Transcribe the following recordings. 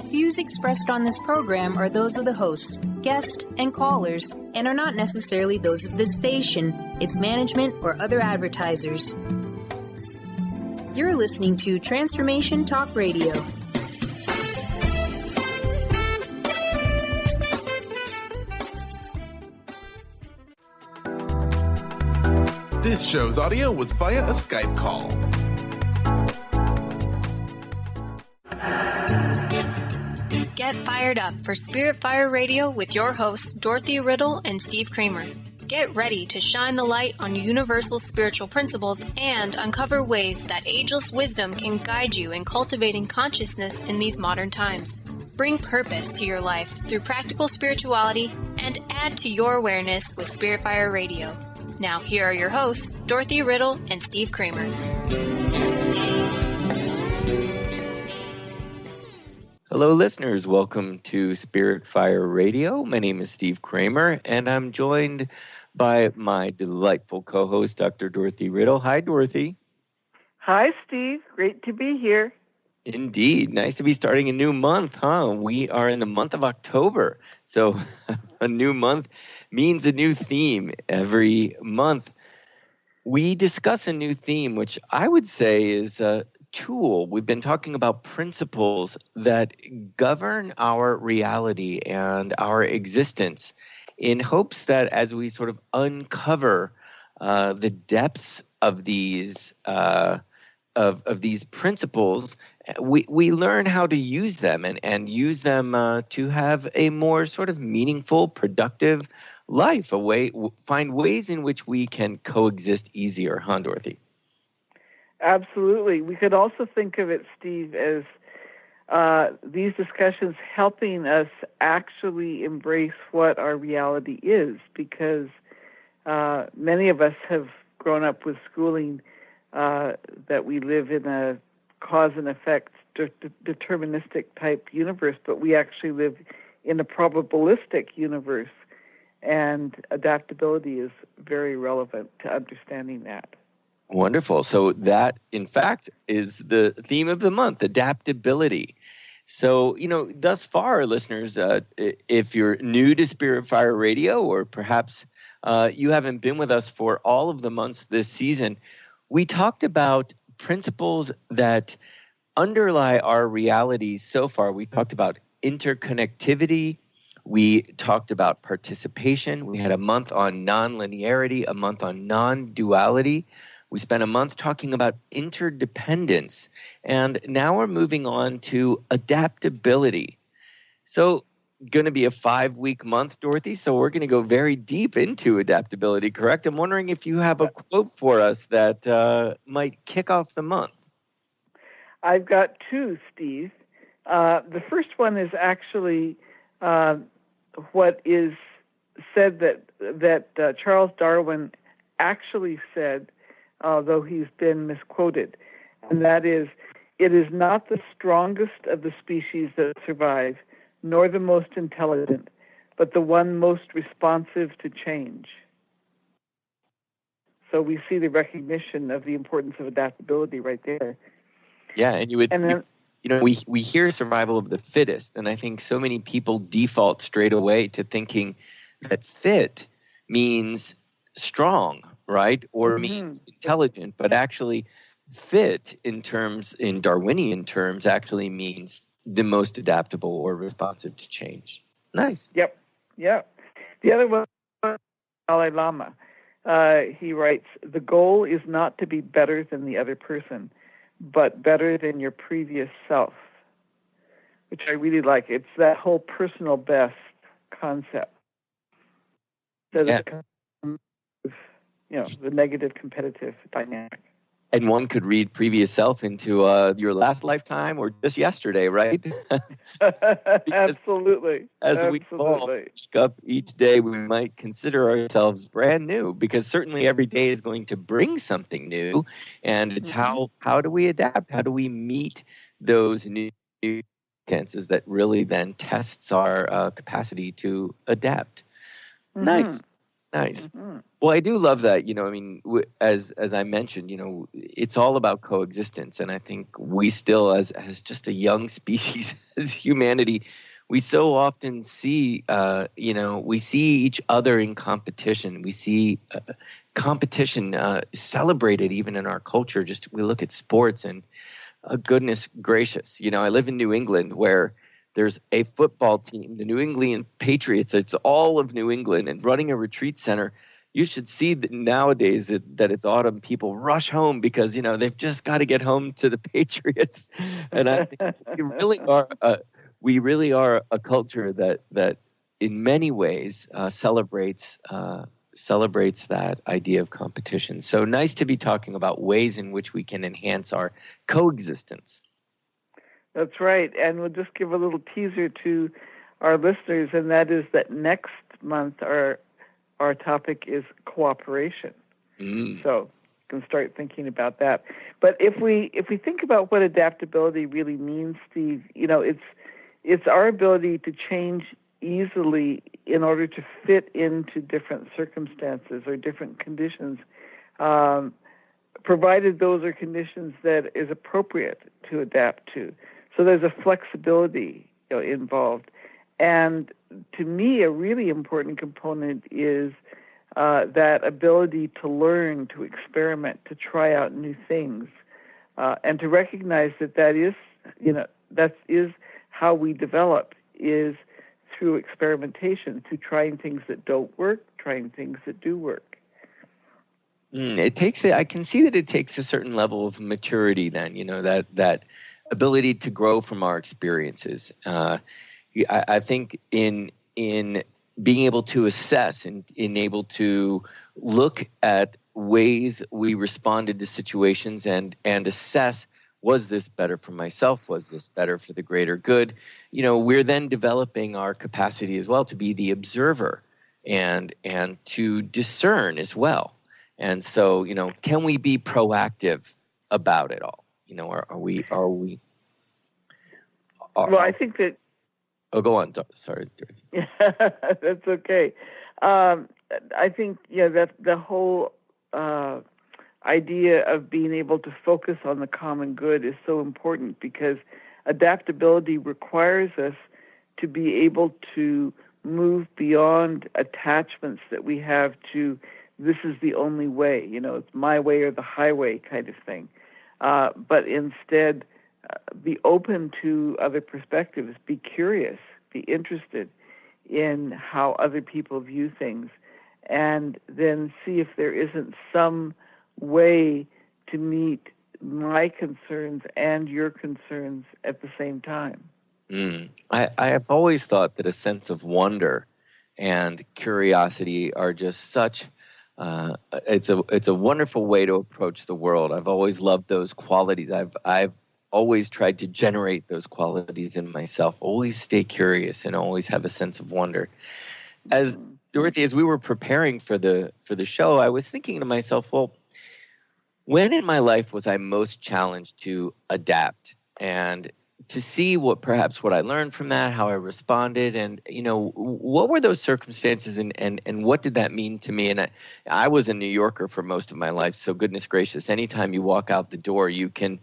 Views expressed on this program are those of the hosts, guests, and callers, and are not necessarily those of this station, its management, or other advertisers. You're listening to Transformation Talk Radio. This show's audio was via a Skype call. Get fired up for Spirit Fire Radio with your hosts, Dorothy, Riddle, and Steve Kramer. Get ready to shine the light on universal spiritual principles and uncover ways that ageless wisdom can guide you in cultivating consciousness in these modern times. Bring purpose to your life through practical spirituality and add to your awareness with Spirit Fire Radio. Now, here are your hosts, Dorothy, Riddle, and Steve Kramer. Hello, listeners. Welcome to Spirit Fire Radio. My name is Steve Kramer, and I'm joined by my delightful co-host, Dr. Dorothy Riddle. Hi, Dorothy. Hi, Steve. Great to be here. Indeed. Nice to be starting a new month, huh? We are in the month of October. So a new month means a new theme every month. We discuss a new theme, which I would say is a tool. We've been talking about principles that govern our reality and our existence in hopes that as we sort of uncover the depths of these of these principles, we learn how to use them and use them to have a more sort of meaningful, productive life, find ways in which we can coexist easier, huh, Dorothy? Absolutely. We could also think of it, Steve, as these discussions helping us actually embrace what our reality is, because many of us have grown up with schooling that we live in a cause and effect deterministic type universe, but we actually live in a probabilistic universe, and adaptability is very relevant to understanding that. Wonderful. So that, in fact, is the theme of the month, adaptability. So, thus far, listeners, if you're new to Spirit Fire Radio, or perhaps you haven't been with us for all of the months this season, we talked about principles that underlie our reality so far. We talked about interconnectivity. We talked about participation. We had a month on nonlinearity, a month on non-duality. We spent a month talking about interdependence, and now we're moving on to adaptability. So, going to be a 5-week month, Dorothy, so we're going to go very deep into adaptability, correct? I'm wondering if you have a quote for us that might kick off the month. I've got two, Steve. The first one is actually what is said that Charles Darwin actually said, although he's been misquoted, and that is, "It is not the strongest of the species that survive, nor the most intelligent, but the one most responsive to change." So we see the recognition of the importance of adaptability right there. Yeah, and we hear survival of the fittest, and I think so many people default straight away to thinking that fit means strong, right? Or means intelligent, but actually fit in Darwinian terms actually means the most adaptable or responsive to change. Nice. Yep. The other one, Dalai Lama. He writes, "The goal is not to be better than the other person, but better than your previous self," which I really like. It's that whole personal best concept. The negative competitive dynamic. And one could read previous self into your last lifetime or just yesterday, right? Absolutely. As we all wake up each day, we might consider ourselves brand new, because certainly every day is going to bring something new. And it's how do we adapt? How do we meet those new circumstances that really then tests our capacity to adapt? Nice. Nice. Mhm. Well, I do love that. I mean, as I mentioned, it's all about coexistence, and I think we still, as just a young species, as humanity, we so often see, we see each other in competition. We see competition celebrated even in our culture. Just we look at sports, and goodness gracious, I live in New England where there's a football team, the New England Patriots. It's all of New England, and running a retreat center. You should see that nowadays that it's autumn. People rush home because they've just got to get home to the Patriots, and I think we really are a culture that in many ways celebrates that idea of competition. So nice to be talking about ways in which we can enhance our coexistence. That's right. And we'll just give a little teaser to our listeners, and that is that next month our topic is cooperation. So you can start thinking about that. But if we think about what adaptability really means, Steve, it's our ability to change easily in order to fit into different circumstances or different conditions, provided those are conditions that is appropriate to adapt to. So there's a flexibility involved. And to me, a really important component is that ability to learn, to experiment, to try out new things, and to recognize that is how we develop, is through experimentation, through trying things that don't work, trying things that do work. I can see that it takes a certain level of maturity then, that ability to grow from our experiences. I think in being able to assess and in able to look at ways we responded to situations and assess, was this better for myself? Was this better for the greater good? We're then developing our capacity as well to be the observer and to discern as well. And so, can we be proactive about it all? Are we? I think that. Oh, go on. Sorry. That's okay. I think that the whole idea of being able to focus on the common good is so important, because adaptability requires us to be able to move beyond attachments that we have to this is the only way, it's my way or the highway kind of thing. But instead, be open to other perspectives, be curious, be interested in how other people view things, and then see if there isn't some way to meet my concerns and your concerns at the same time. I have always thought that a sense of wonder and curiosity are just such it's a wonderful way to approach the world. I've always loved those qualities. I've always tried to generate those qualities in myself. Always stay curious and always have a sense of wonder. As Dorothy, as we were preparing for the show, I was thinking to myself, well, when in my life was I most challenged to adapt and to see what I learned from that, how I responded, and what were those circumstances, and what did that mean to me? And I was a New Yorker for most of my life, so goodness gracious, anytime you walk out the door, you can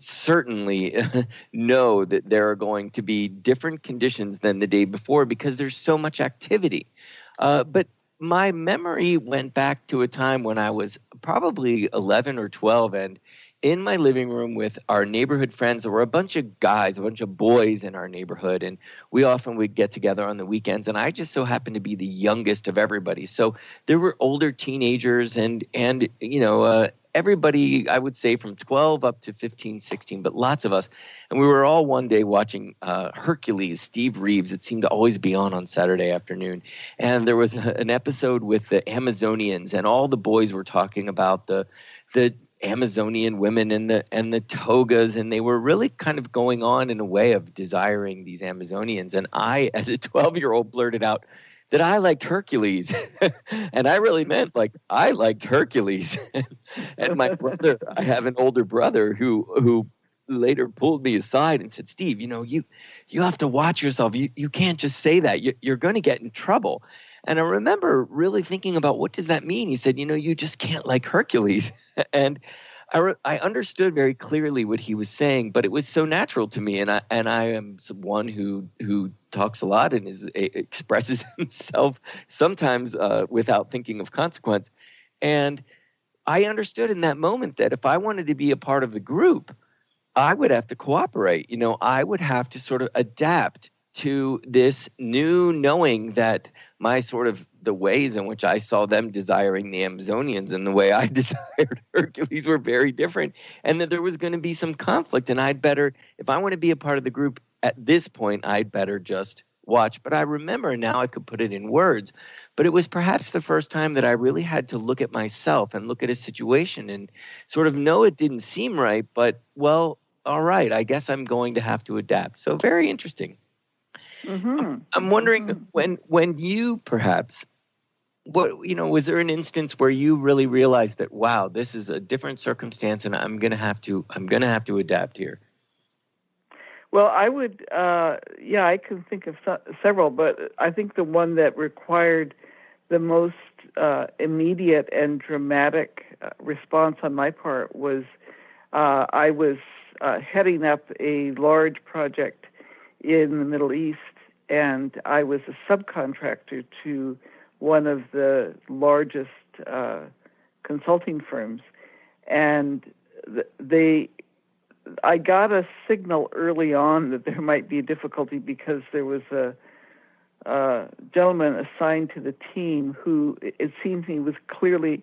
certainly know that there are going to be different conditions than the day before because there's so much activity. But my memory went back to a time when I was probably 11 or 12, and in my living room with our neighborhood friends. There were a bunch of guys, a bunch of boys in our neighborhood, and we often would get together on the weekends, and I just so happened to be the youngest of everybody. So there were older teenagers and everybody, I would say from 12 up to 15, 16, but lots of us. And we were all one day watching Hercules, Steve Reeves. It seemed to always be on Saturday afternoon. And there was an episode with the Amazonians, and all the boys were talking about the Amazonian women and the togas, and they were really kind of going on in a way of desiring these Amazonians. And I, as a 12-year-old, blurted out that I liked Hercules. And I really meant I liked Hercules. And my brother, I have an older brother who later pulled me aside and said, Steve, you have to watch yourself. You can't just say that. You're going to get in trouble. And I remember really thinking about, what does that mean? He said, you just can't like Hercules. And I understood very clearly what he was saying, but it was so natural to me. And I am one who talks a lot and expresses himself sometimes without thinking of consequence. And I understood in that moment that if I wanted to be a part of the group, I would have to cooperate. I would have to sort of adapt to this new knowing that the ways in which I saw them desiring the Amazonians and the way I desired Hercules were very different, and that there was going to be some conflict. And if I want to be a part of the group at this point, I'd better just watch. But I remember now I could put it in words, but it was perhaps the first time that I really had to look at myself and look at a situation and sort of know it didn't seem right, but well, all right, I guess I'm going to have to adapt. So very interesting. Mm-hmm. I'm wondering when you perhaps, was there an instance where you really realized that, wow, this is a different circumstance and I'm going to have to adapt here? Well, I would, I can think of several, but I think the one that required the most immediate and dramatic response on my part was I was heading up a large project in the Middle East, and I was a subcontractor to one of the largest consulting firms, and I got a signal early on that there might be a difficulty because there was a gentleman assigned to the team who, it seems he was clearly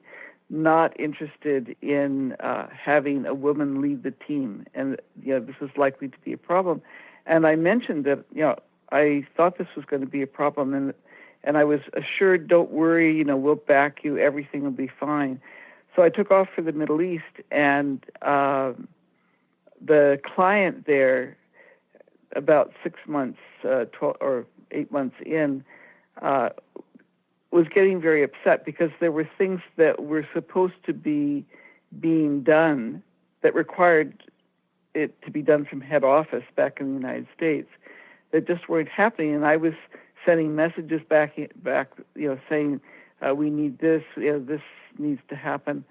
not interested in having a woman lead the team, and this was likely to be a problem. And I mentioned that I thought this was going to be a problem, and I was assured, don't worry, we'll back you, everything will be fine. So I took off for the Middle East, and the client there, about 6 months, 12 or 8 months in, was getting very upset because there were things that were supposed to be being done that required it to be done from head office back in the United States that just weren't happening. And I was sending messages back, saying, we need this, this needs to happen.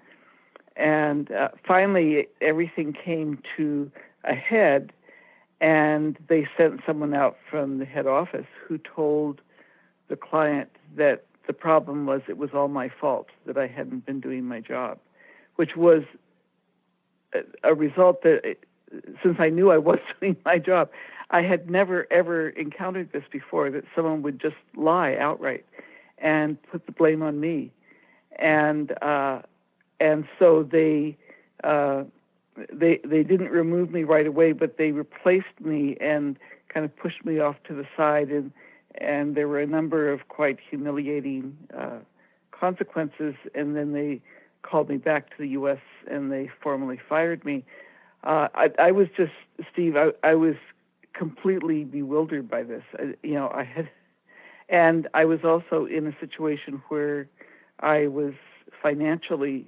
And finally, everything came to a head, and they sent someone out from the head office who told the client that the problem was it was all my fault, that I hadn't been doing my job, which was a result that, since I knew I was doing my job, I had never, ever encountered this before, that someone would just lie outright and put the blame on me. And so they didn't remove me right away, but they replaced me and kind of pushed me off to the side, and there were a number of quite humiliating consequences, and then they called me back to the U.S. and they formally fired me. I was just, Steve, I was completely bewildered by this. And I was also in a situation where I was financially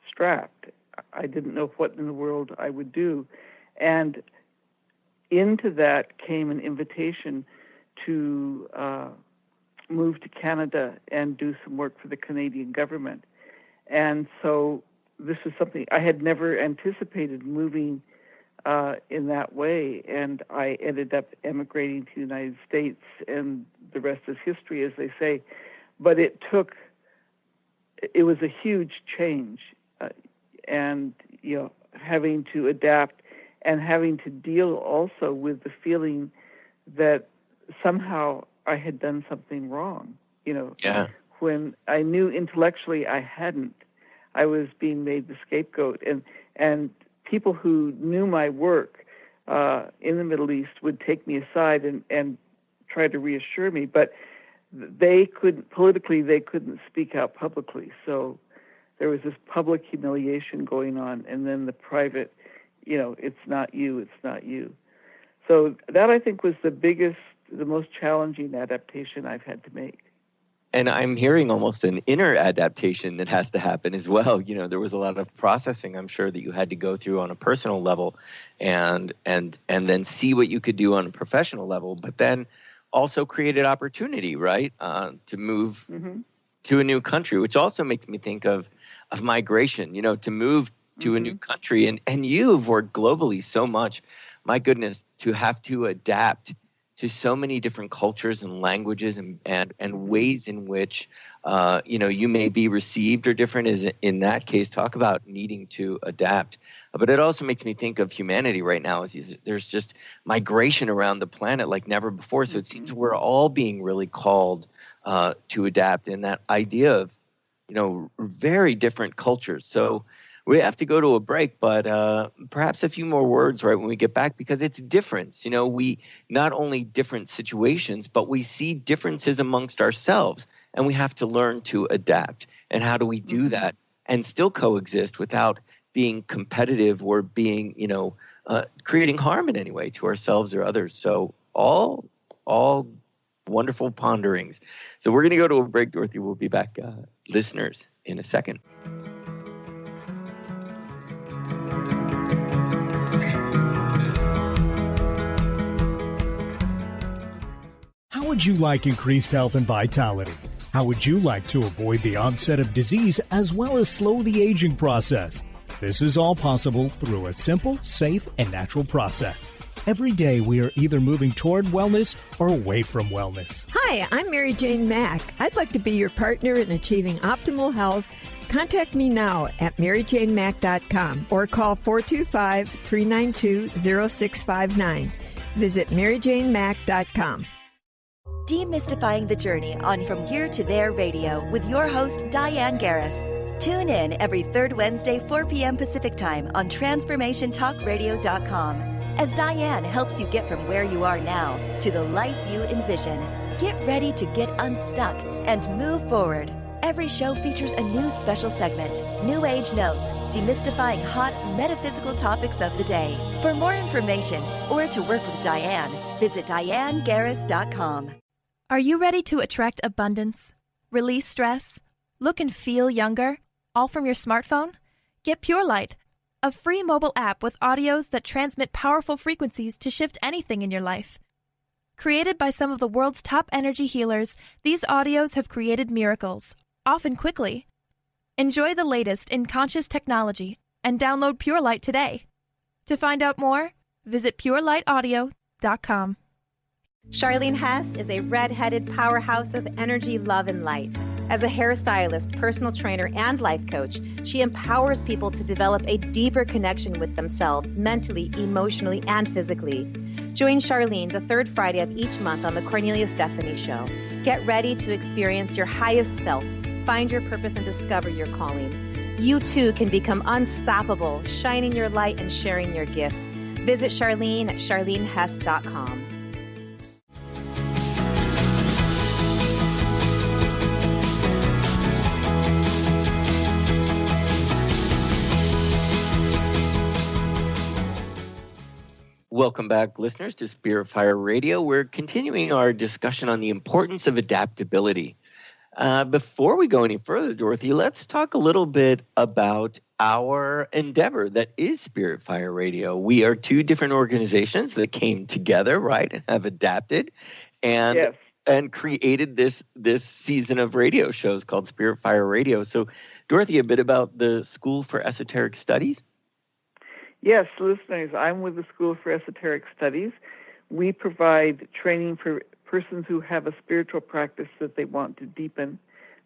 strapped. I didn't know what in the world I would do. And into that came an invitation to move to Canada and do some work for the Canadian government. And so this was something I had never anticipated, moving in that way. And I ended up emigrating to the United States, and the rest is history, as they say. But it was a huge change, and having to adapt and having to deal also with the feeling that somehow I had done something wrong. When I knew intellectually I hadn't, I was being made the scapegoat, and people who knew my work in the Middle East would take me aside and try to reassure me, but they couldn't speak out publicly. So there was this public humiliation going on, and then the private, it's not you, it's not you. So that, I think, was the most challenging adaptation I've had to make. And I'm hearing almost an inner adaptation that has to happen as well. There was a lot of processing, I'm sure, that you had to go through on a personal level, and then see what you could do on a professional level. But then also created opportunity, right? To move to a new country, which also makes me think of migration, to move to a new country. And you've worked globally so much. My goodness, to have to adapt to so many different cultures and languages and ways in which, you may be received or different is in that case, talk about needing to adapt. But it also makes me think of humanity right now. There's just migration around the planet like never before. So it seems we're all being really called to adapt, and that idea of, very different cultures. So we have to go to a break, but perhaps a few more words right when we get back, because it's difference. We not only different situations, but we see differences amongst ourselves, and we have to learn to adapt. And how do we do that and still coexist without being competitive or being, creating harm in any way to ourselves or others? So all wonderful ponderings. So we're going to go to a break, Dorothy. We'll be back, listeners, in a second. How would you like increased health and vitality? How would you like to avoid the onset of disease as well as slow the aging process? This is all possible through a simple, safe, and natural process. Every day we are either moving toward wellness or away from wellness. Hi, I'm Mary Jane Mack. I'd like to be your partner in achieving optimal health. Contact me now at maryjanemack.com or call 425-392-0659. Visit maryjanemack.com. Demystifying the journey on From Here to There Radio with your host, Diane Garris. Tune in every third Wednesday, 4 p.m. Pacific Time on TransformationTalkRadio.com as Diane helps you get from where you are now to the life you envision. Get ready to get unstuck and move forward. Every show features a new special segment, New Age Notes, demystifying hot metaphysical topics of the day. For more information or to work with Diane, visit DianeGarris.com. Are you ready to attract abundance, release stress, look and feel younger, all from your smartphone? Get Pure Light, a free mobile app with audios that transmit powerful frequencies to shift anything in your life. Created by some of the world's top energy healers, these audios have created miracles, often quickly. Enjoy the latest in conscious technology and download Pure Light today. To find out more, visit purelightaudio.com. Charlene Hess is a red-headed powerhouse of energy, love, and light. As a hairstylist, personal trainer, and life coach, she empowers people to develop a deeper connection with themselves mentally, emotionally, and physically. Join Charlene the third Friday of each month on The Cornelia Stephanie Show. Get ready to experience your highest self, find your purpose, and discover your calling. You too can become unstoppable, shining your light and sharing your gift. Visit Charlene at charlenehess.com. Welcome back, listeners, to Spirit Fire Radio. We're continuing our discussion on the importance of adaptability. Before we go any further, Dorothy, let's talk a little bit about our endeavor that is Spirit Fire Radio. We are two different organizations that came together, right, and have adapted and created this season of radio shows called Spirit Fire Radio. So, Dorothy, a bit about the School for Esoteric Studies? Yes, listeners, I'm with the School for Esoteric Studies. We provide training for persons who have a spiritual practice that they want to deepen.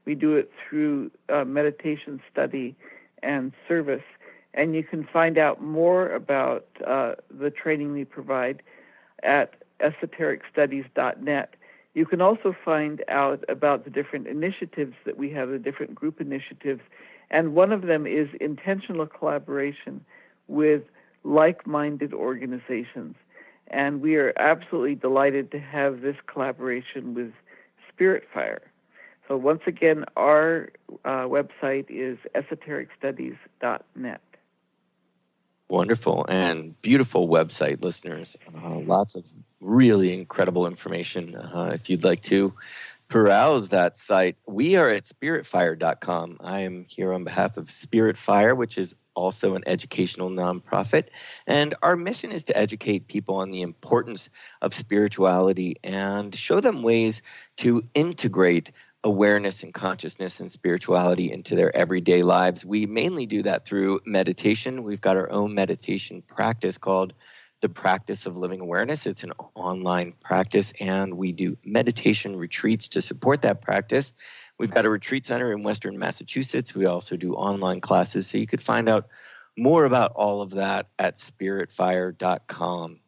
We do it through meditation, study, and service. And you can find out more about the training we provide at esotericstudies.net. You can also find out about the different initiatives that we have, the different group initiatives. And one of them is intentional collaboration with like-minded organizations. And we are absolutely delighted to have this collaboration with Spirit Fire. So once again, our website is esotericstudies.net. Wonderful and beautiful website, listeners. Lots of really incredible information. If you'd like to peruse that site, we are at spiritfire.com. I am here on behalf of Spirit Fire, which is also an educational nonprofit. And our mission is to educate people on the importance of spirituality and show them ways to integrate awareness and consciousness and spirituality into their everyday lives. We mainly do that through meditation. We've got our own meditation practice called The Practice of Living Awareness. It's an online practice, and we do meditation retreats to support that practice. We've got a retreat center in Western Massachusetts. We also do online classes, so you could find out more about all of that at spiritfire.com.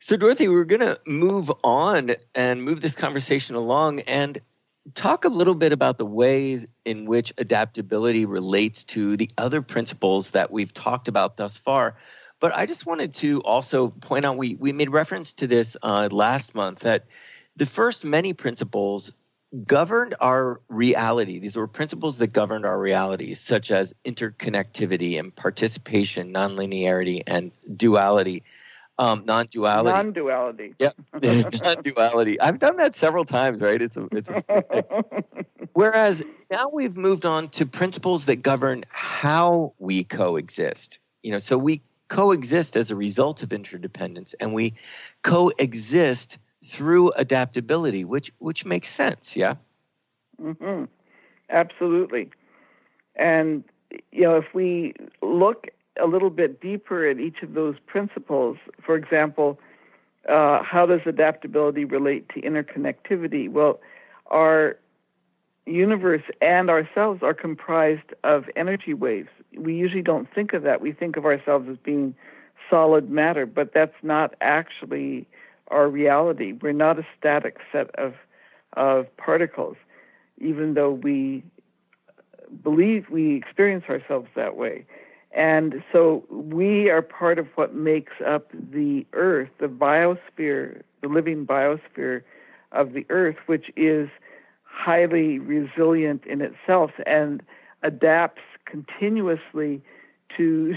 So, Dorothy, we're going to move on and move this conversation along and talk a little bit about the ways in which adaptability relates to the other principles that we've talked about thus far. But I just wanted to also point out, we made reference to this last month, that the first many principles governed our reality. These were principles that governed our reality, such as interconnectivity and participation, nonlinearity, and duality. Non-duality. Non-duality. Yeah, non-duality. I've done that several times, right? It's a Whereas now we've moved on to principles that govern how we coexist. So we coexist as a result of interdependence, and we coexist through adaptability, which makes sense, yeah? Mm-hmm. Absolutely. And, if we look a little bit deeper at each of those principles, for example, how does adaptability relate to interconnectivity? Well, our universe and ourselves are comprised of energy waves. We usually don't think of that. We think of ourselves as being solid matter, but that's not actually our reality. We're not a static set of particles, even though we believe we experience ourselves that way. And so we are part of what makes up the Earth, the biosphere, the living biosphere of the Earth, which is highly resilient in itself and adapts continuously to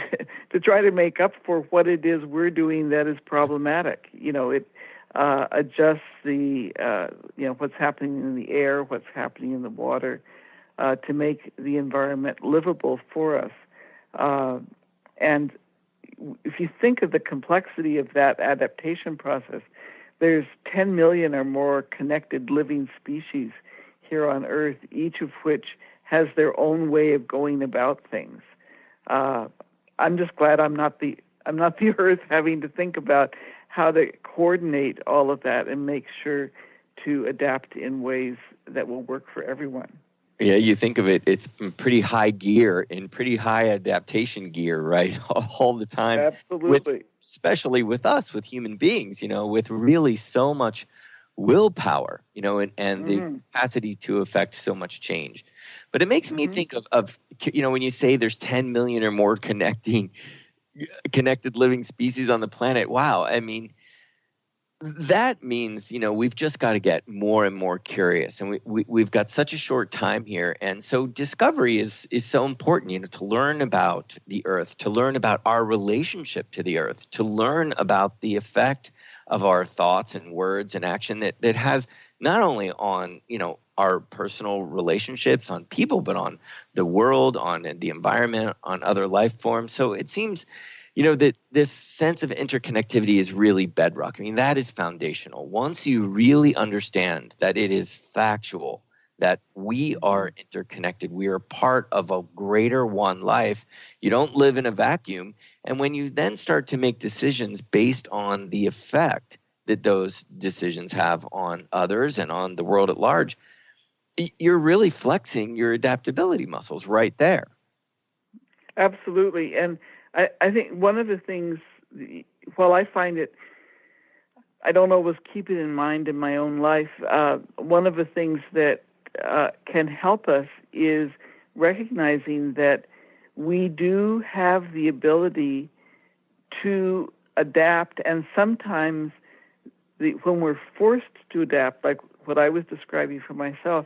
try to make up for what it is we're doing that is problematic. It adjusts the what's happening in the air, what's happening in the water, to make the environment livable for us. And if you think of the complexity of that adaptation process, there's 10 million or more connected living species here on Earth, each of which has their own way of going about things. I'm just glad I'm not the Earth, having to think about how to coordinate all of that and make sure to adapt in ways that will work for everyone. Yeah, you think of it, it's pretty high gear, in pretty high adaptation gear, right? All the time. Absolutely. Especially with us, with human beings, with really so much willpower, and the capacity to affect so much change. But it makes me think of when you say there's 10 million or more connected living species on the planet. Wow. I mean, that means, we've just got to get more and more curious, and we've got such a short time here. And so discovery is so important, to learn about the Earth, to learn about our relationship to the Earth, to learn about the effect of our thoughts and words and action that has not only on, our personal relationships, on people, but on the world, on the environment, on other life forms. So it seems that this sense of interconnectivity is really bedrock. I mean, that is foundational. Once you really understand that it is factual, that we are interconnected, we are part of a greater one life, you don't live in a vacuum. And when you then start to make decisions based on the effect that those decisions have on others and on the world at large, you're really flexing your adaptability muscles right there. Absolutely. And I think one of the things, while I find it, I don't always keep it in mind in my own life, one of the things that can help us is recognizing that we do have the ability to adapt, and sometimes when we're forced to adapt, like what I was describing for myself,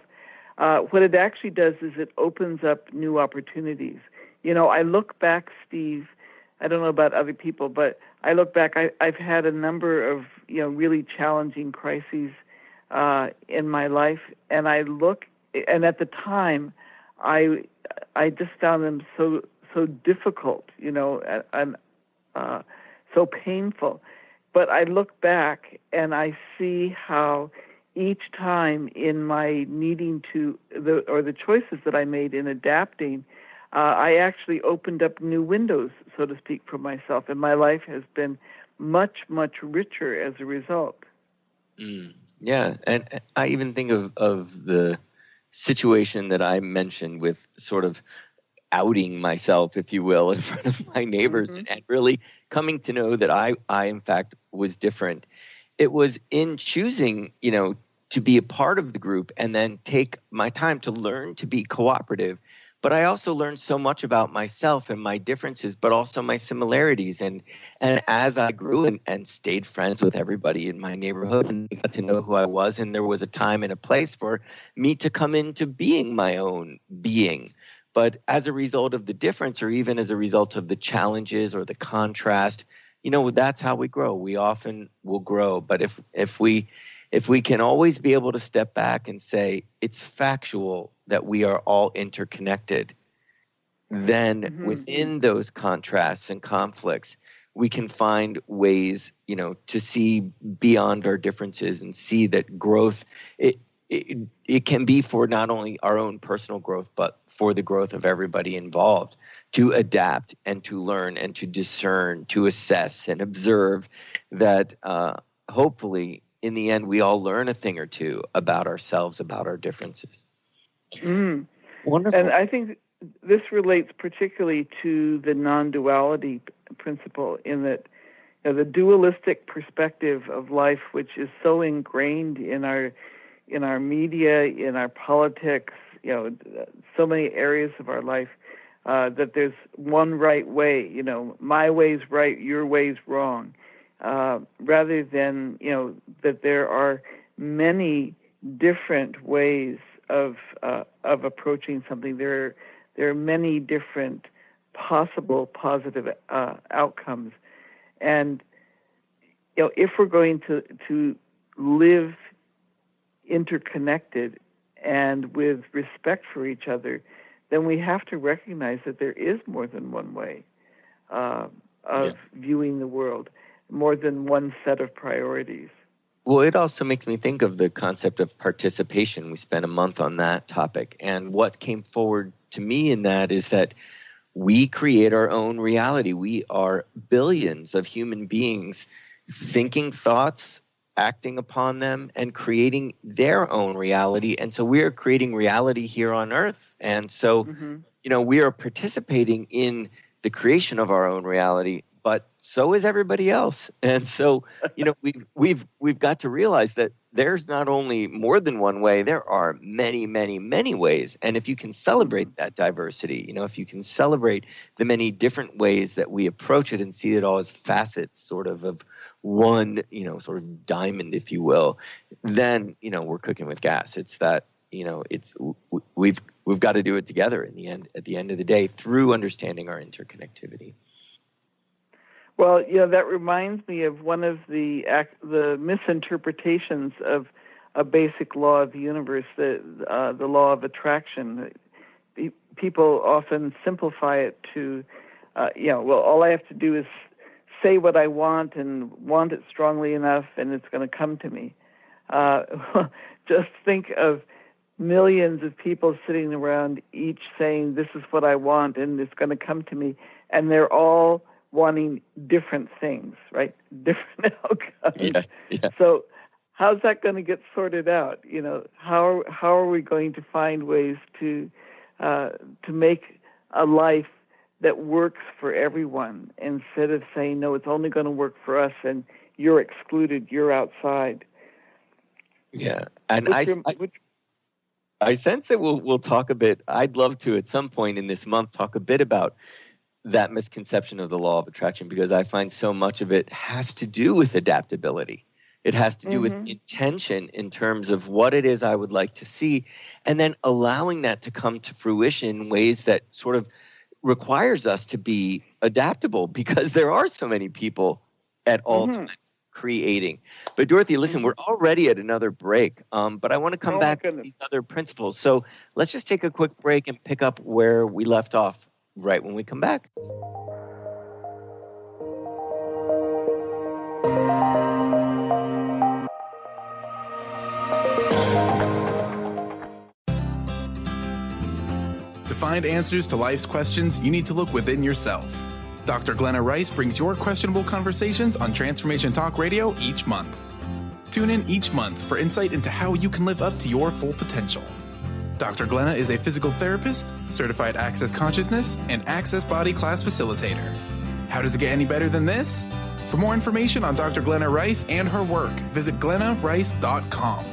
what it actually does is it opens up new opportunities. I look back, Steve, I don't know about other people, but I look back, I've had a number of, really challenging crises in my life, and I look, and at the time, I just found them so difficult, and so painful. But I look back and I see how each time in my needing the choices that I made in adapting, I actually opened up new windows, so to speak, for myself, and my life has been much, much richer as a result. Yeah, and I even think of the situation that I mentioned with sort of outing myself, if you will, in front of my neighbors, and really coming to know that I in fact was different. It was in choosing, to be a part of the group and then take my time to learn to be cooperative. But I also learned so much about myself and my differences, but also my similarities. And as I grew and stayed friends with everybody in my neighborhood and got to know who I was, and there was a time and a place for me to come into being my own being. But as a result of the difference, or even as a result of the challenges or the contrast, that's how we grow. We often will grow. But if we can always be able to step back and say it's factual that we are all interconnected, then within those contrasts and conflicts, we can find ways, to see beyond our differences and see that growth, it can be for not only our own personal growth, but for the growth of everybody involved, to adapt and to learn and to discern, to assess and observe that hopefully in the end we all learn a thing or two about ourselves, about our differences. Wonderful. And I think this relates particularly to the non-duality principle, in that the dualistic perspective of life, which is so ingrained in our media, in our politics, so many areas of our life, that there's one right way, my way's right, your way's wrong, rather than, that there are many different ways of approaching something. There are many different possible positive outcomes. And, if we're going to live interconnected and with respect for each other, then we have to recognize that there is more than one way of viewing the world, more than one set of priorities. Well, it also makes me think of the concept of participation. We spent a month on that topic. And what came forward to me in that is that we create our own reality. We are billions of human beings thinking thoughts, acting upon them, and creating their own reality. And so we are creating reality here on Earth. And so, we are participating in the creation of our own reality, but so is everybody else. And so, we've got to realize that there's not only more than one way, there are many, many, many ways. And if you can celebrate that diversity, if you can celebrate the many different ways that we approach it and see it all as facets sort of one, sort of diamond, if you will, then, we're cooking with gas. It's that, we've got to do it together at the end of the day, through understanding our interconnectivity. Well, that reminds me of one of the misinterpretations of a basic law of the universe, the law of attraction. People often simplify it to, all I have to do is say what I want and want it strongly enough, and it's going to come to me. Just think of millions of people sitting around, each saying, this is what I want, and it's going to come to me, and they're all wanting different things, right? Different outcomes. Yeah. So how's that going to get sorted out? How are we going to find ways to make a life that works for everyone, instead of saying, no, it's only going to work for us and you're excluded, you're outside? Yeah. And I sense that we'll talk a bit. I'd love to at some point in this month talk a bit about that misconception of the law of attraction, because I find so much of it has to do with adaptability. It has to do with intention in terms of what it is I would like to see, and then allowing that to come to fruition in ways that sort of requires us to be adaptable, because there are so many people at all times creating. But Dorothy, listen, we're already at another break, but I want to come back to these other principles. So let's just take a quick break and pick up where we left off right when we come back. To find answers to life's questions, you need to look within yourself. Dr. Glenna Rice brings your questionable conversations on Transformation Talk Radio each month. Tune in each month for insight into how you can live up to your full potential. Dr. Glenna is a physical therapist, certified Access Consciousness, and Access Body Class facilitator. How does it get any better than this? For more information on Dr. Glenna Rice and her work, visit glennarice.com.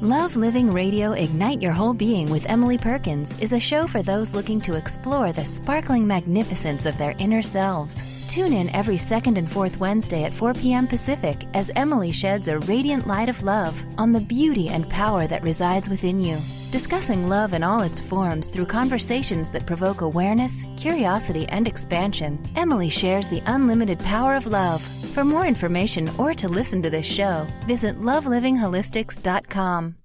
Love Living Radio Ignite Your Whole Being with Emily Perkins is a show for those looking to explore the sparkling magnificence of their inner selves. Tune in every second and fourth Wednesday at 4 p.m. Pacific as Emily sheds a radiant light of love on the beauty and power that resides within you. Discussing love in all its forms through conversations that provoke awareness, curiosity, and expansion, Emily shares the unlimited power of love. For more information or to listen to this show, visit lovelivingholistics.com.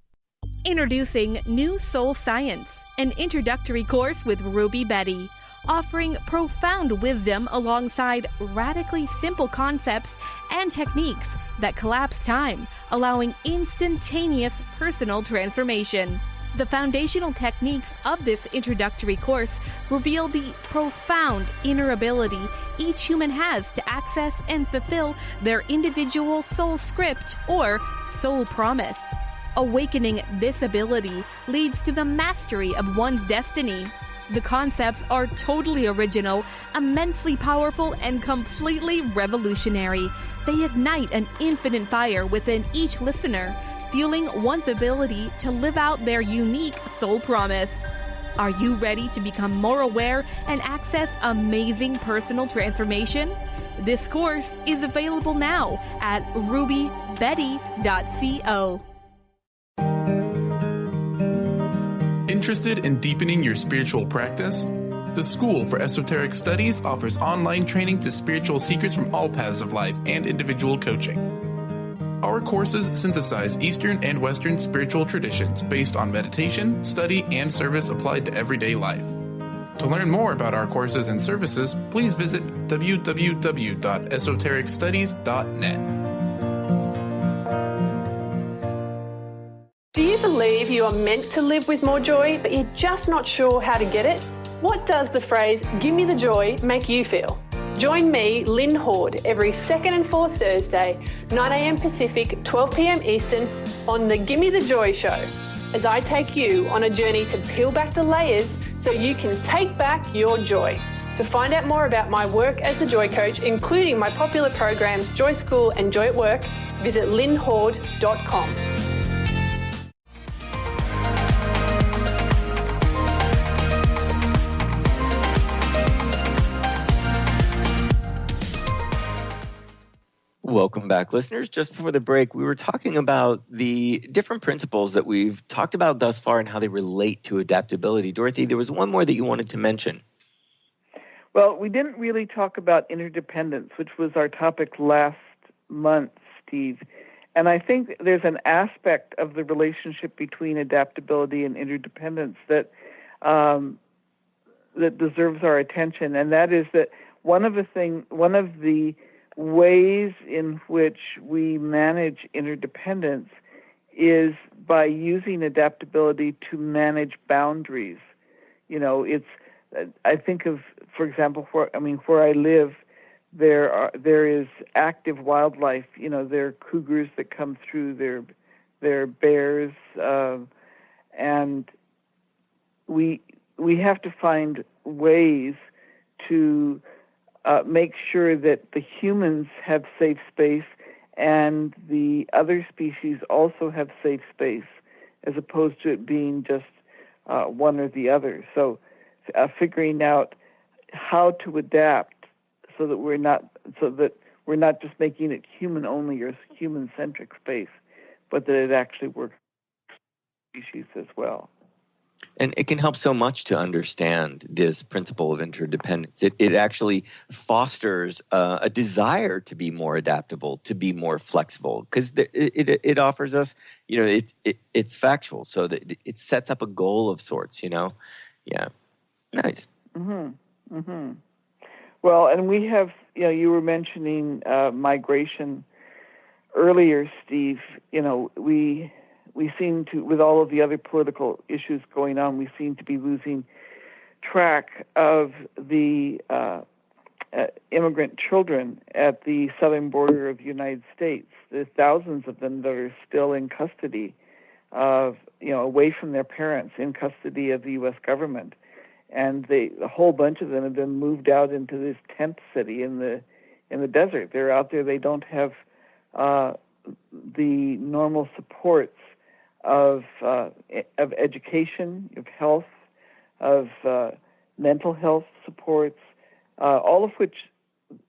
Introducing New Soul Science, an introductory course with Ruby Betty, offering profound wisdom alongside radically simple concepts and techniques that collapse time, allowing instantaneous personal transformation. The foundational techniques of this introductory course reveal the profound inner ability each human has to access and fulfill their individual soul script or soul promise. Awakening this ability leads to the mastery of one's destiny. The concepts are totally original, immensely powerful, and completely revolutionary. They ignite an infinite fire within each listener, fueling one's ability to live out their unique soul promise. Are you ready to become more aware and access amazing personal transformation? This course is available now at rubybetty.co. Interested in deepening your spiritual practice? The School for Esoteric Studies offers online training to spiritual seekers from all paths of life and individual coaching. Our courses synthesize Eastern and Western spiritual traditions based on meditation, study, and service applied to everyday life. To learn more about our courses and services, please visit www.esotericstudies.net. Do you believe you are meant to live with more joy, but you're just not sure how to get it? What does the phrase, "give me the joy," make you feel? Join me, Lynn Horde, every second and fourth Thursday, 9 a.m. Pacific, 12 p.m. Eastern, on the Gimme the Joy Show, as I take you on a journey to peel back the layers so you can take back your joy. To find out more about my work as the Joy Coach, including my popular programs Joy School and Joy at Work, visit lynnhorde.com. Welcome back, listeners. Just before the break, we were talking about the different principles that we've talked about thus far and how they relate to adaptability. Dorothy, there was one more that you wanted to mention. Well, we didn't really talk about interdependence, which was our topic last month, Steve. And I think there's an aspect of the relationship between adaptability and interdependence that that deserves our attention, and that is that one of the ways in which we manage interdependence is by using adaptability to manage boundaries. You know, I think of, for example, where I live, there is active wildlife. You know, there are cougars that come through, there are bears, and we have to find ways to make sure that the humans have safe space and the other species also have safe space, as opposed to it being just one or the other. So figuring out how to adapt so that we're not just making it human only or human centric space, but that it actually works for species as well. And it can help so much to understand this principle of interdependence. It actually fosters a desire to be more adaptable, to be more flexible, because it offers us, it's factual, so that it sets up a goal of sorts, Yeah, nice. Mm-hmm. Mm-hmm. Well, and we have, you were mentioning migration earlier, Steve. We seem to, with all of the other political issues going on, we seem to be losing track of the immigrant children at the southern border of the United States. There's thousands of them that are still in custody of, away from their parents, in custody of the U.S. government. And a whole bunch of them have been moved out into this tent city in the desert. They're out there. They don't have the normal supports of education, of health, of mental health supports, all of which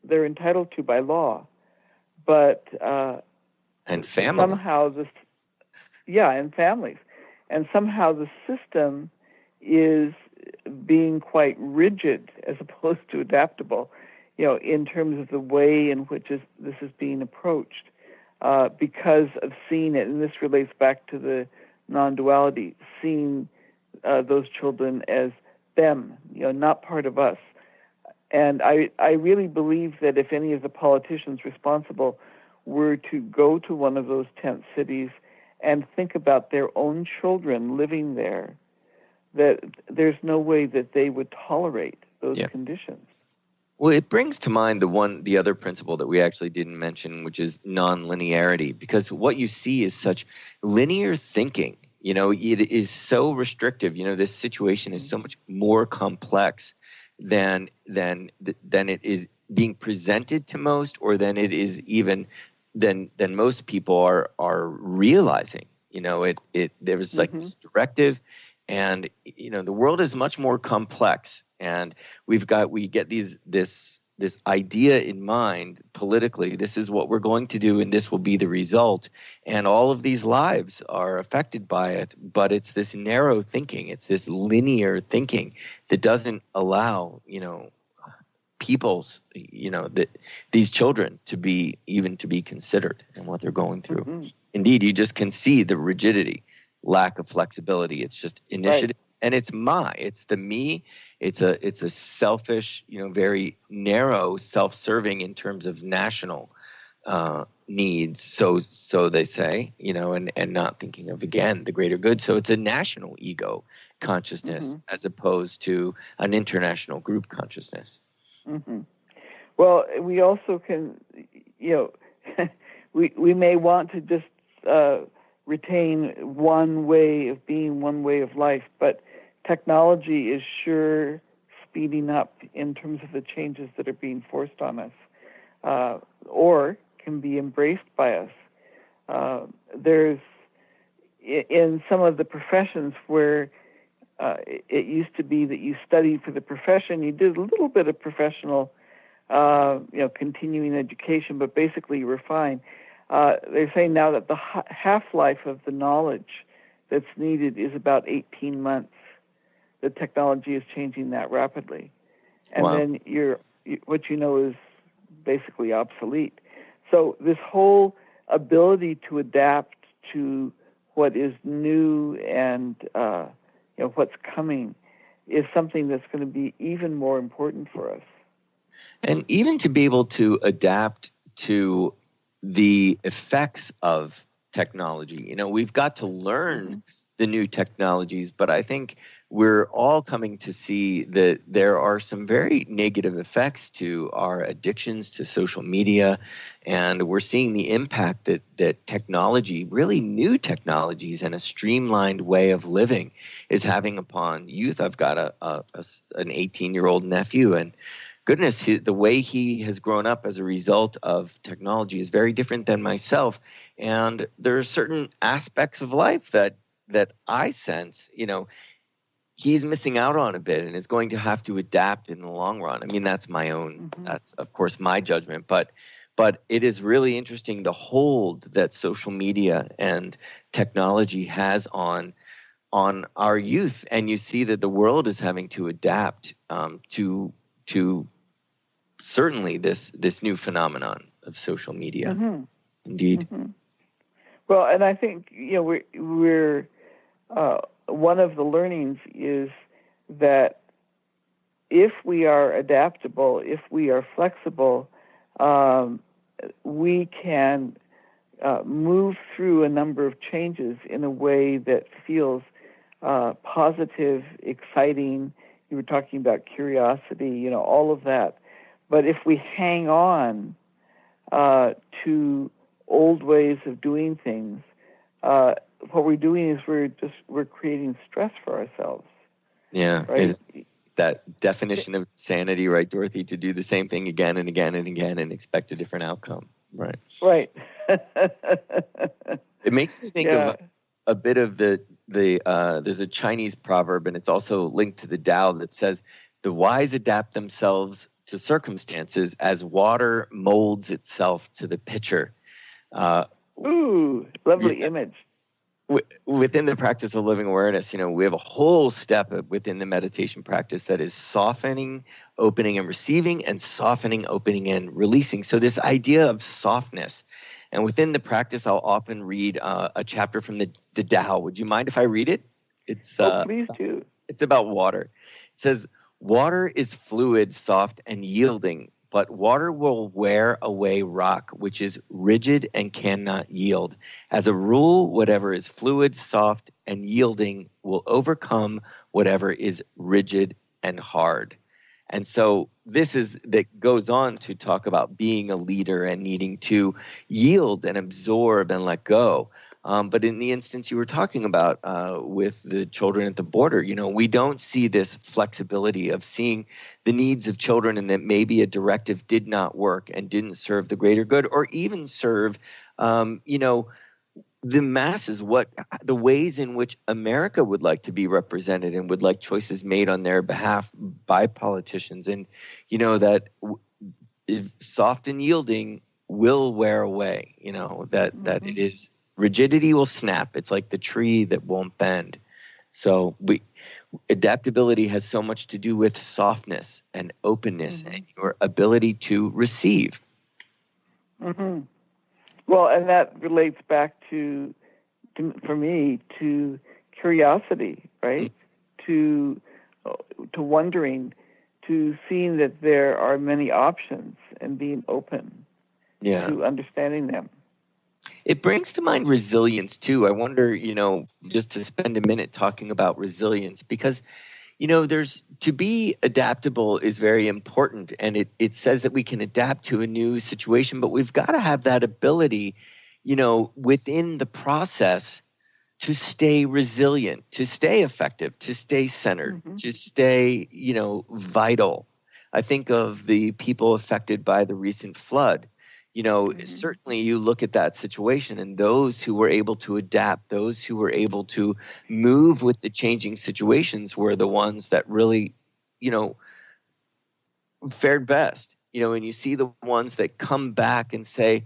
they're entitled to by law. But and family. Somehow and families. And somehow the system is being quite rigid as opposed to adaptable, in terms of the way in which this is being approached. Because of seeing it, and this relates back to the non-duality, seeing those children as them, not part of us. And I really believe that if any of the politicians responsible were to go to one of those tent cities and think about their own children living there, that there's no way that they would tolerate those conditions. Well, it brings to mind the other principle that we actually didn't mention, which is non-linearity, because what you see is such linear thinking. It is so restrictive. This situation is so much more complex than it is being presented to most, or than it is even than most people are realizing. There's like this directive, and the world is much more complex. And we get this idea in mind politically. This is what we're going to do, and this will be the result. And all of these lives are affected by it. But it's this narrow thinking. It's this linear thinking that doesn't allow, these children to be considered and what they're going through. Mm-hmm. Indeed, you just can see the rigidity, lack of flexibility. It's just initiative. Right. And it's the me. It's a selfish, very narrow, self-serving in terms of national needs. So they say, and not thinking of, again, the greater good. So it's a national ego consciousness as opposed to an international group consciousness. Mm-hmm. Well, we also can, we may want to just retain one way of being, one way of life, but technology is sure speeding up in terms of the changes that are being forced on us, or can be embraced by us. There's, in some of the professions where it used to be that you studied for the profession, you did a little bit of professional, continuing education, but basically you were fine. They're saying now that the half-life of the knowledge that's needed is about 18 months. The technology is changing that rapidly. And then what is basically obsolete. So this whole ability to adapt to what is new and what's coming is something that's going to be even more important for us. And even to be able to adapt to the effects of technology. We've got to learn the new technologies, but I think we're all coming to see that there are some very negative effects to our addictions to social media, and we're seeing the impact that technology, really new technologies and a streamlined way of living, is having upon youth. I've got an 18-year-old nephew, and goodness, the way he has grown up as a result of technology is very different than myself. And there are certain aspects of life that I sense, he's missing out on a bit and is going to have to adapt in the long run. I mean, that's my own, that's of course my judgment, but it is really interesting the hold that social media and technology has on on our youth, and you see that the world is having to adapt to certainly this new phenomenon of social media. Mm-hmm. Indeed. Mm-hmm. Well, and I think we're one of the learnings is that if we are adaptable, if we are flexible, we can move through a number of changes in a way that feels positive, exciting. You were talking about curiosity, all of that. But if we hang on to old ways of doing things, what we're doing is we're creating stress for ourselves. Yeah. Right? Is that definition of insanity, right, Dorothy? To do the same thing again and again and again and expect a different outcome. Right. Right. It makes me think of a bit of there's a Chinese proverb, and it's also linked to the Tao, that says, the wise adapt themselves to circumstances as water molds itself to the pitcher. Ooh, lovely image. Within the practice of living awareness, we have a whole step within the meditation practice that is softening, opening, and receiving, and softening, opening, and releasing. So this idea of softness. And within the practice, I'll often read a chapter from the Tao. Would you mind if I read it? Please do. It's about water. It says, water is fluid, soft, and yielding, but water will wear away rock, which is rigid and cannot yield. As a rule, whatever is fluid, soft, and yielding will overcome whatever is rigid and hard. And so that goes on to talk about being a leader and needing to yield and absorb and let go. But in the instance you were talking about with the children at the border, we don't see this flexibility of seeing the needs of children, and that maybe a directive did not work and didn't serve the greater good, or even serve, the masses, the ways in which America would like to be represented and would like choices made on their behalf by politicians. And, that if soft and yielding will wear away, that it is, rigidity will snap. It's like the tree that won't bend. So adaptability has so much to do with softness and openness and your ability to receive. Mm-hmm. Well, and that relates back to for me, to curiosity, right? To wondering, to seeing that there are many options and being open to understanding them. It brings to mind resilience, too. I wonder, just to spend a minute talking about resilience, because, to be adaptable is very important. And it says that we can adapt to a new situation, but we've got to have that ability, within the process to stay resilient, to stay effective, to stay centered, to stay, vital. I think of the people affected by the recent flood. Certainly you look at that situation, and those who were able to adapt, those who were able to move with the changing situations were the ones that really, fared best. And you see the ones that come back and say,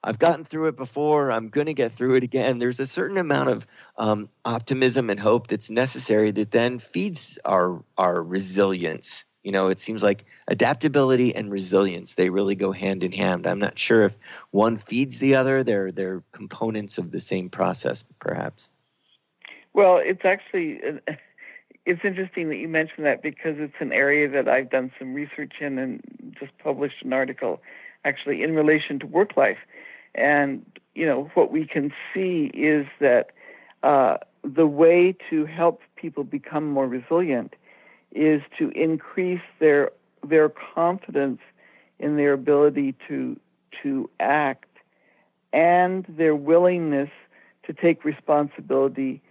I've gotten through it before, I'm going to get through it again. There's a certain amount of optimism and hope that's necessary that then feeds our resilience. It seems like adaptability and resilience, they really go hand in hand. I'm not sure if one feeds the other. They're components of the same process, perhaps. Well, it's actually, it's interesting that you mentioned that, because it's an area that I've done some research in and just published an article actually in relation to work life. And, what we can see is that the way to help people become more resilient is to increase their confidence in their ability to act, and their willingness to take responsibility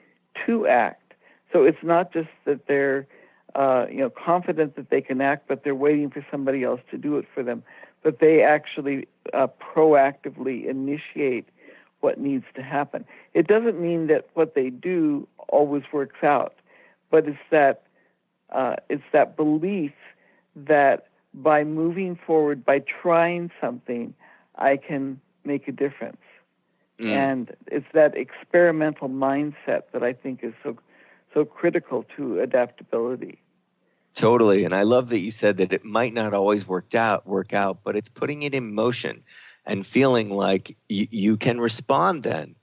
to act. So it's not just that they're confident that they can act, but they're waiting for somebody else to do it for them. But they actually proactively initiate what needs to happen. It doesn't mean that what they do always works out, but it's that belief that by moving forward, by trying something, I can make a difference. And it's that experimental mindset that I think is so critical to adaptability. Totally. And I love that you said that it might not always work out, but it's putting it in motion and feeling like you can respond then.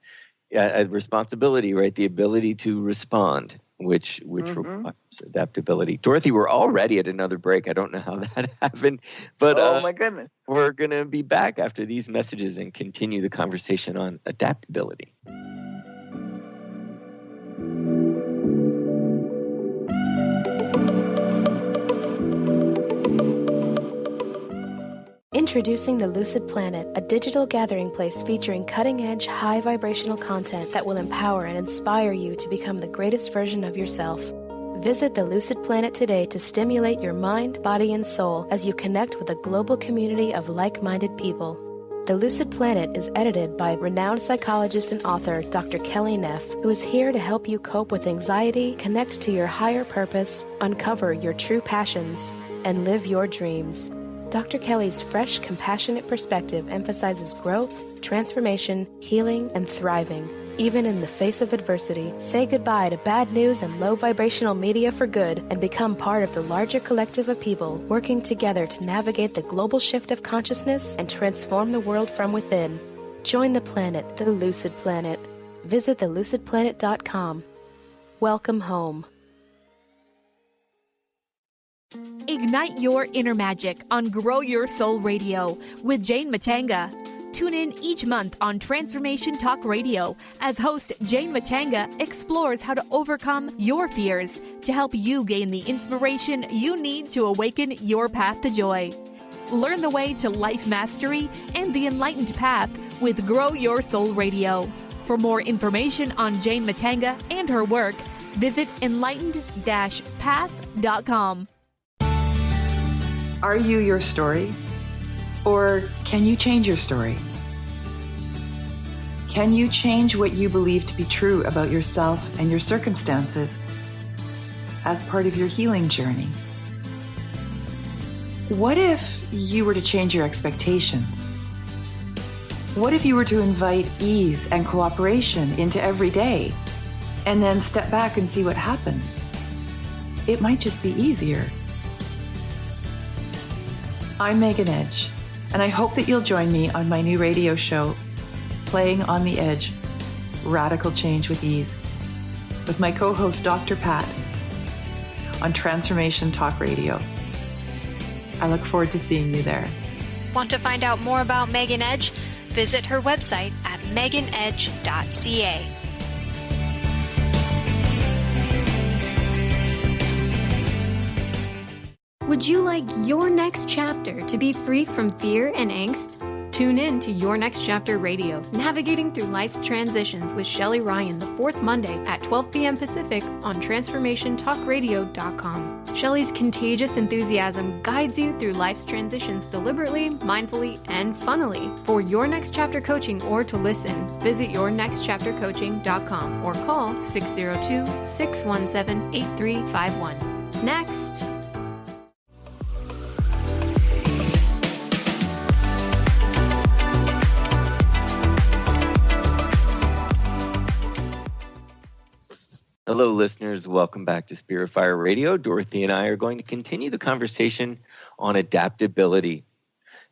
Responsibility, right? The ability to respond, which requires adaptability. Dorothy, we're already at another break. I don't know how that happened, but oh my goodness. We're going to be back after these messages and continue the conversation on adaptability. Introducing the Lucid Planet, a digital gathering place featuring cutting-edge, high-vibrational content that will empower and inspire you to become the greatest version of yourself. Visit the Lucid Planet today to stimulate your mind, body, and soul as you connect with a global community of like-minded people. The Lucid Planet is edited by renowned psychologist and author Dr. Kelly Neff, who is here to help you cope with anxiety, connect to your higher purpose, uncover your true passions, and live your dreams. Dr. Kelly's fresh, compassionate perspective emphasizes growth, transformation, healing, and thriving. Even in the face of adversity, say goodbye to bad news and low vibrational media for good and become part of the larger collective of people working together to navigate the global shift of consciousness and transform the world from within. Join the planet, the Lucid Planet. Visit thelucidplanet.com. Welcome home. Ignite your inner magic on Grow Your Soul Radio with Jane Matanga. Tune in each month on Transformation Talk Radio as host Jane Matanga explores how to overcome your fears to help you gain the inspiration you need to awaken your path to joy. Learn the way to life mastery and the enlightened path with Grow Your Soul Radio. For more information on Jane Matanga and her work, visit enlightened-path.com. Are you your story? Or can you change your story? Can you change what you believe to be true about yourself and your circumstances as part of your healing journey? What if you were to change your expectations? What if you were to invite ease and cooperation into every day and then step back and see what happens? It might just be easier. I'm Megan Edge, and I hope that you'll join me on my new radio show, Playing on the Edge, Radical Change with Ease, with my co-host Dr. Pat on Transformation Talk Radio. I look forward to seeing you there. Want to find out more about Megan Edge? Visit her website at meganedge.ca. Would you like your next chapter to be free from fear and angst? Tune in to Your Next Chapter Radio, navigating through life's transitions with Shelley Ryan the fourth Monday at 12 p.m. Pacific on TransformationTalkRadio.com. Shelley's contagious enthusiasm guides you through life's transitions deliberately, mindfully, and funnily. For Your Next Chapter coaching or to listen, visit YourNextChapterCoaching.com or call 602-617-8351. Next. Hello, listeners. Welcome back to Spirit Fire Radio. Dorothy and I are going to continue the conversation on adaptability.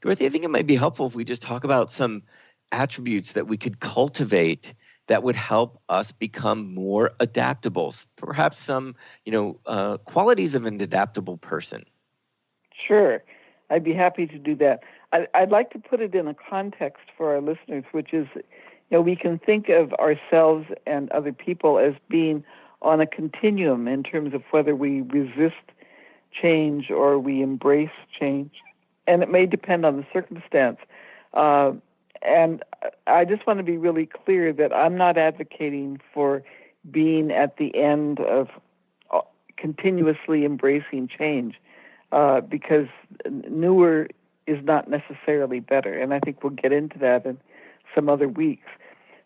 Dorothy, I think it might be helpful if we just talk about some attributes that we could cultivate that would help us become more adaptable. Perhaps some, qualities of an adaptable person. Sure. I'd be happy to do that. I'd like to put it in a context for our listeners, which is, we can think of ourselves and other people as being on a continuum in terms of whether we resist change or we embrace change. And it may depend on the circumstance. And I just want to be really clear that I'm not advocating for being at the end of continuously embracing change, because newer is not necessarily better. And I think we'll get into that in some other weeks.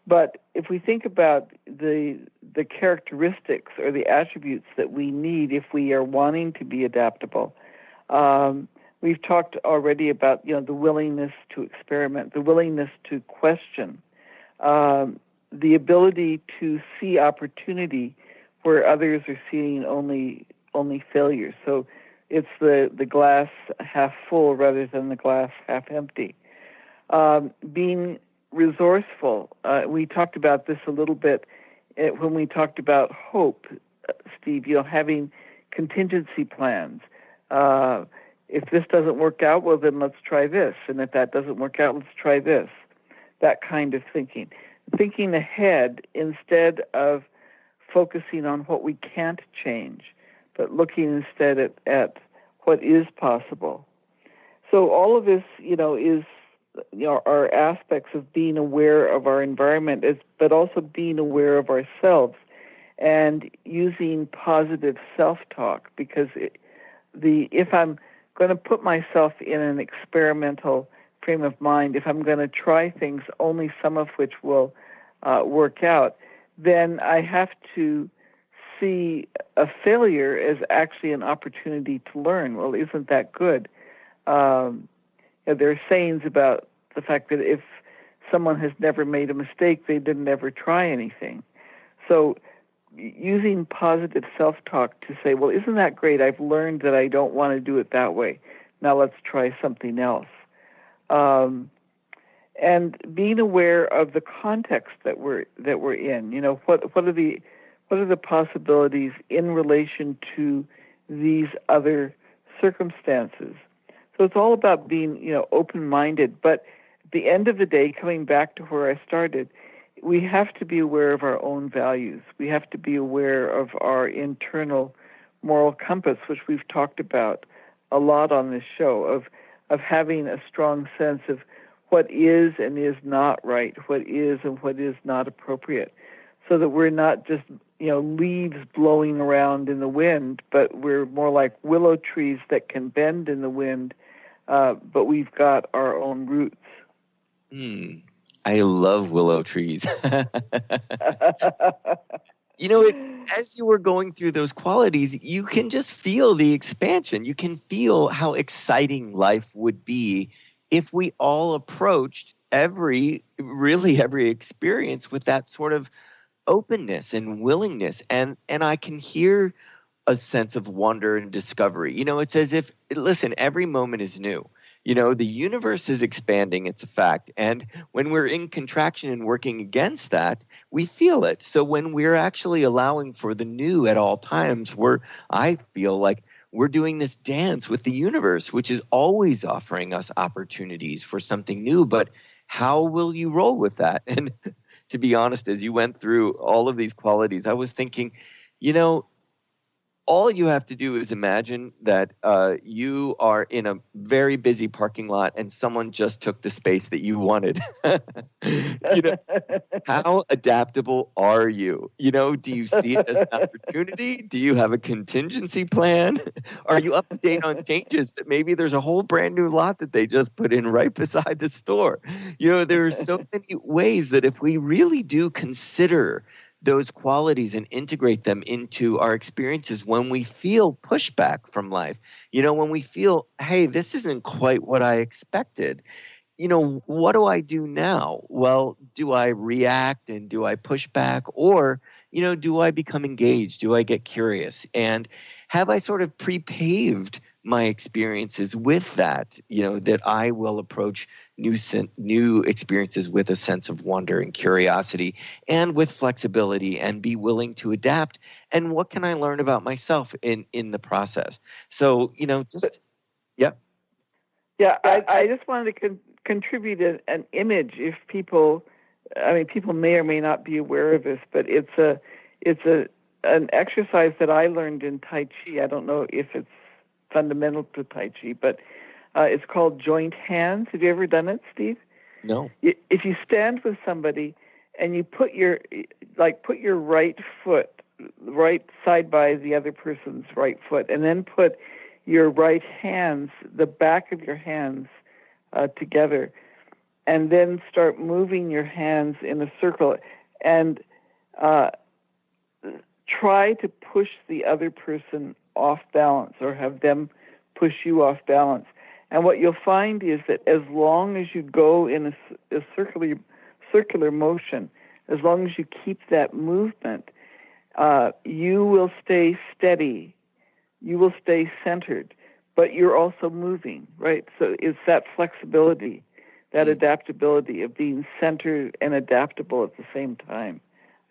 But if we think about the characteristics or the attributes that we need if we are wanting to be adaptable, we've talked already about the willingness to experiment, the willingness to question, the ability to see opportunity where others are seeing only failures. So it's the glass half full rather than the glass half empty. Being resourceful. We talked about this a little bit when we talked about hope, Steve, having contingency plans. If this doesn't work out, well, then let's try this. And if that doesn't work out, let's try this. That kind of thinking. Thinking ahead instead of focusing on what we can't change, but looking instead at what is possible. So all of this, is are aspects of being aware of our environment, but also being aware of ourselves and using positive self-talk, because if I'm going to put myself in an experimental frame of mind, if I'm going to try things, only some of which will work out, then I have to see a failure as actually an opportunity to learn. Well, isn't that good? There are sayings about the fact that if someone has never made a mistake, they didn't ever try anything. So using positive self-talk to say, well, isn't that great? I've learned that I don't want to do it that way. Now let's try something else. And being aware of the context that we're in. What are the possibilities in relation to these other circumstances? So it's all about being, open-minded. But at the end of the day, coming back to where I started, we have to be aware of our own values. We have to be aware of our internal moral compass, which we've talked about a lot on this show, of having a strong sense of what is and is not right, what is and what is not appropriate, so that we're not just, leaves blowing around in the wind, but we're more like willow trees that can bend in the wind, but we've got our own roots. I love willow trees. As you were going through those qualities, you can just feel the expansion. You can feel how exciting life would be if we all approached every experience with that sort of openness and willingness. And I can hear a sense of wonder and discovery. It's as if, listen, every moment is new. The universe is expanding, it's a fact. And when we're in contraction and working against that, we feel it. So when we're actually allowing for the new at all times, I feel like we're doing this dance with the universe, which is always offering us opportunities for something new. But how will you roll with that? And to be honest, as you went through all of these qualities, I was thinking, all you have to do is imagine that you are in a very busy parking lot and someone just took the space that you wanted. How adaptable are you? Do you see it as an opportunity? Do you have a contingency plan? Are you up to date on changes that maybe there's a whole brand new lot that they just put in right beside the store? There are so many ways that if we really do consider those qualities and integrate them into our experiences when we feel pushback from life, when we feel, hey, this isn't quite what I expected, what do I do now? Well, do I react and do I push back, or, do I become engaged? Do I get curious? And have I sort of pre-paved my experiences with that, that I will approach new experiences with a sense of wonder and curiosity and with flexibility and be willing to adapt. And what can I learn about myself in the process? So, yeah. Yeah, I just wanted to contribute an image. If people may or may not be aware of this, but it's an exercise that I learned in Tai Chi. I don't know if it's fundamental to Tai Chi, but it's called joint hands. Have you ever done it, Steve? No. If you stand with somebody and you put your right foot right side by the other person's right foot, and then put your right hands, the back of your hands together, and then start moving your hands in a circle and try to push the other person off balance or have them push you off balance. And what you'll find is that as long as you go in a circular motion, as long as you keep that movement, you will stay steady, you will stay centered, but you're also moving, right? So it's that flexibility, that adaptability of being centered and adaptable at the same time.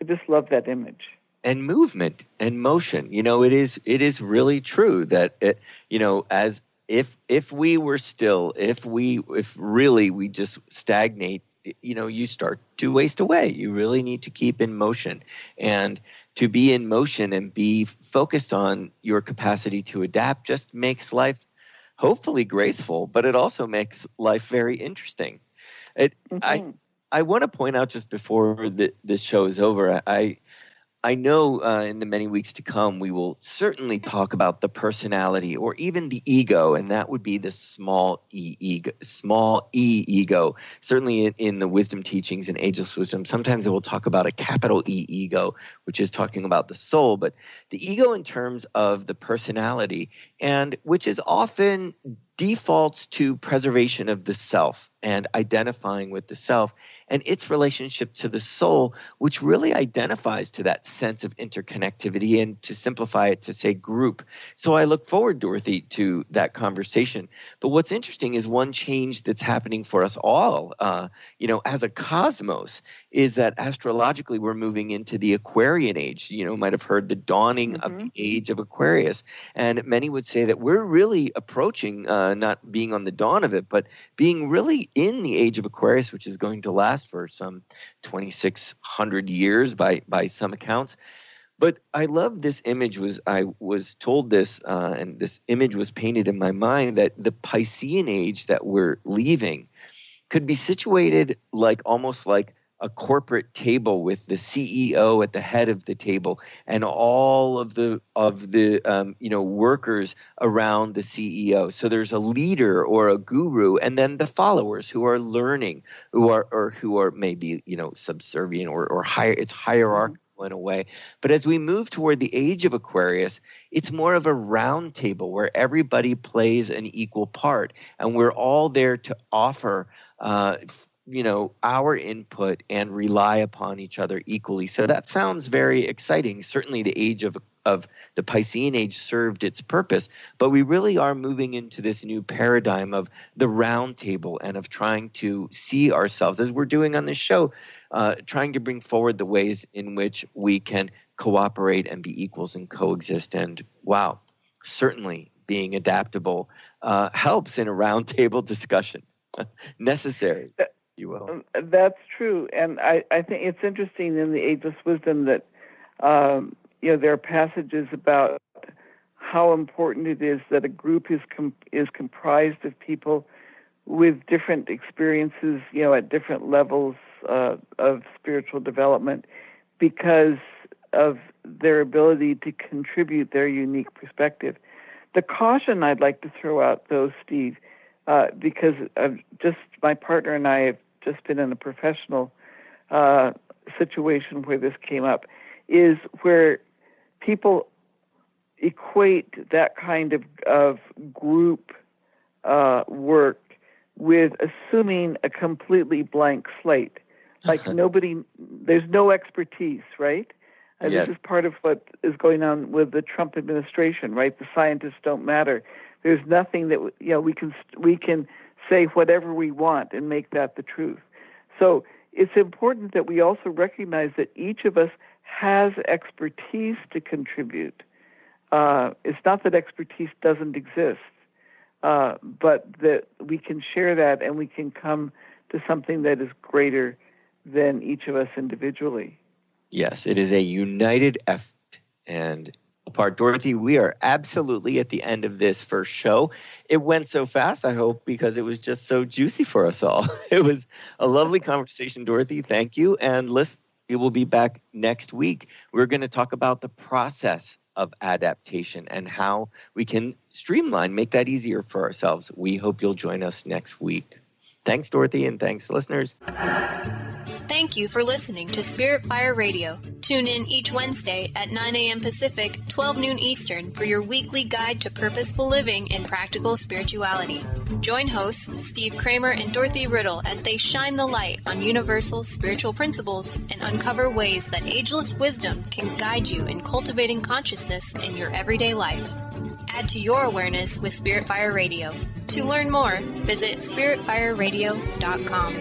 I just love that image. And movement and motion. It is really true that as if we were still, if really we just stagnate, you start to waste away. You really need to keep in motion, and to be in motion and be focused on your capacity to adapt just makes life hopefully graceful, but it also makes life very interesting. I want to point out just before this show is over, I know in the many weeks to come, we will certainly talk about the personality or even the ego, and that would be the small e ego. Certainly in the wisdom teachings and ageless wisdom, sometimes it will talk about a capital E ego, which is talking about the soul, but the ego in terms of the personality, and which is often defaults to preservation of the self and identifying with the self and its relationship to the soul, which really identifies to that sense of interconnectivity, and to simplify it to say group. So I look forward, Dorothy, to that conversation. But what's interesting is one change that's happening for us all, as a cosmos, is that astrologically we're moving into the Aquarian age. You might have heard the dawning of the age of Aquarius. And many would say that we're really approaching not being on the dawn of it, but being really in the age of Aquarius, which is going to last for some 2,600 years by some accounts. But I love this image. I was told this, and this image was painted in my mind, that the Piscean age that we're leaving could be situated almost like a corporate table with the CEO at the head of the table and all of the workers around the CEO. So there's a leader or a guru, and then the followers who are learning, who are maybe subservient or higher. It's hierarchical in a way. But as we move toward the age of Aquarius, it's more of a round table where everybody plays an equal part, and we're all there to offer our input and rely upon each other equally. So that sounds very exciting. Certainly the age of the Piscean age served its purpose, but we really are moving into this new paradigm of the round table and of trying to see ourselves, as we're doing on this show, trying to bring forward the ways in which we can cooperate and be equals and coexist. And wow, certainly being adaptable helps in a round table discussion. Necessary. You will. That's true. And I think it's interesting in the Ageless Wisdom that, there are passages about how important it is that a group is comprised of people with different experiences, at different levels of spiritual development, because of their ability to contribute their unique perspective. The caution I'd like to throw out, though, Steve, because my partner and I have just been in a professional situation where this came up, is where people equate that kind of group work with assuming a completely blank slate. Like there's no expertise, right? And yes. This is part of what is going on with the Trump administration, right? The scientists don't matter. There's nothing that we can say whatever we want and make that the truth. So it's important that we also recognize that each of us has expertise to contribute. It's not that expertise doesn't exist, but that we can share that and we can come to something that is greater than each of us individually. Yes, it is a united effort. And apart, Dorothy, we are absolutely at the end of this first show. It went so fast, I hope, because it was just so juicy for us all. It was a lovely conversation, Dorothy. Thank you. And listen, we will be back next week. We're going to talk about the process of adaptation and how we can streamline, make that easier for ourselves. We hope you'll join us next week. Thanks, Dorothy, and thanks, listeners. Thank you for listening to Spirit Fire Radio. Tune in each Wednesday at 9 a.m. Pacific, 12 noon Eastern for your weekly guide to purposeful living and practical spirituality. Join hosts Steve Kramer and Dorothy Riddle as they shine the light on universal spiritual principles and uncover ways that ageless wisdom can guide you in cultivating consciousness in your everyday life. Add to your awareness with Spirit Fire Radio. To learn more, visit spiritfireradio.com.